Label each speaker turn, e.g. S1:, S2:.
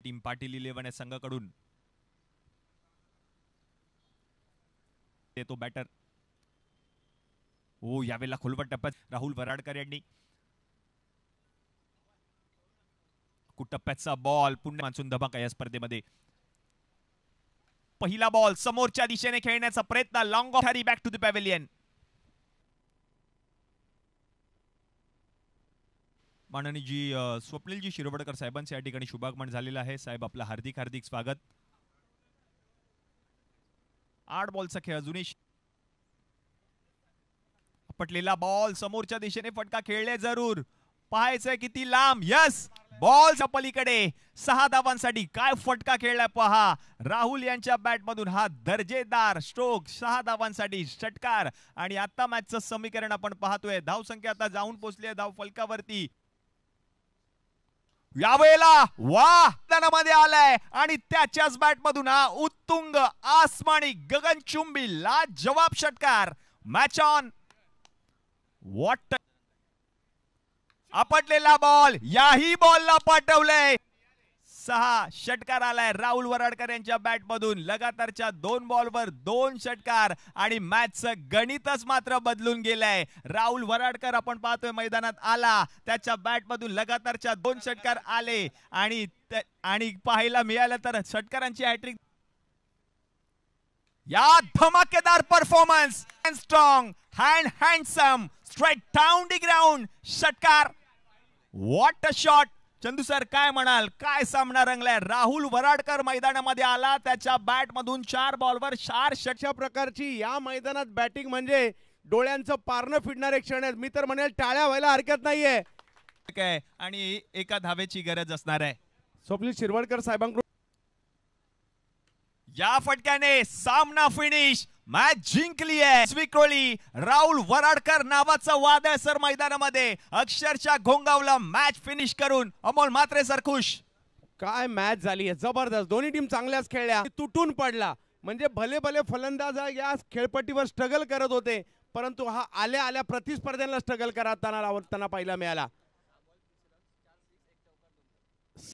S1: Team Patil 11 या संघाकडून तो बॅटर यावेळेला खोलवट टप्प्यात राहुल वराडकर यांनी टप्प्याचा बॉल पुन्हा मान्सून धमाका या स्पर्धेमध्ये पहिला बॉल समोरच्या दिशेने खेळण्याचा प्रयत्न long off Harry back to the pavilion माननीय स्वप्नीलजी शिरोडकर साहेबांचे या ठिकाणी शुभागमन झालेलं आहे. साहेब आपलं हार्दिक हार्दिक स्वागत. 8 बॉलचा खेळ अजूनही पटलेला बॉल समोरच्या दिशेने फटका खेळले जरूर पाहायचंय किती लांब. यस बॉलच्या पलीकडे 6 धावांसाठी काय फटका खेळलाय पहा. राहुल यांच्या बॅट मधून हा दर्जेदार स्ट्रोक 6 धावांसाठी षटकार आणि आता मॅचचं समीकरण आपण पाहतोय. धावसंख्या आता जाऊन पोहोचली आहे धाव फलकावरती. यावेळेला मैदानामध्ये आलाय आणि त्याच्याच बॅट मधून हा उत्तुंग आसमानी गगनचुंबी लाजवाब षटकार. Match on. व्हॉट आपटलेला बॉल याही बॉलला पाठवलंय. 6 षटकार आलाय राहुल वराडकर यांच्या बॅट मधून. लगातारच्या 2 बॉलवर 2 षटकार आणि मॅचचं गणितच मात्र बदलून गेलंय. राहुल वराडकर आपण पाहतोय मैदानात आला त्याच्या बॅट मधून लगातारच्या 2 षटकार आले आणि पाहायला मिळालं तर षटकारांची हॅट्रिक. या धमाकेदार performance strong handsome straight down the ground षटकार. What a shot. Chandu sir काय म्हणाल काय सामना रंगलाय. राहुल वराडकर मैदानामध्ये आला त्याच्या बॅट मधून 4 बॉलवर 4
S2: अशा प्रकारची या मैदानात बॅटिंग म्हणजे डोळ्यांचं पारणं फिरणारे क्षण आहेत. मी तर म्हणेल टाळ्या व्हायला हरकत नाहीये
S1: काय आणि एका धावेची गरज असणार आहे.
S2: स्वप्नील शिरवडकर साहेबांकडून
S1: या फटक्याने सामना फिनिश. मॅच जिंकली आहे स्वीकृती. राहुल वराडकर नावाचा वादळ सर मैदानामध्ये अक्षरशः घोंगावला मॅच फिनिश करून. अमोल मात्रे सर खुश.
S2: काय मॅच झाली आहे जबरदस्त. दोन्ही टीम चांगल्याच खेळल्या. तुटून पडला म्हणजे भले भले फलंदाज या खेळपट्टीवर स्ट्रगल करत होते परंतु हा आल्या आल्या प्रतिस्पर्ध्यांना स्ट्रगल करताना पाहायला मिळाला.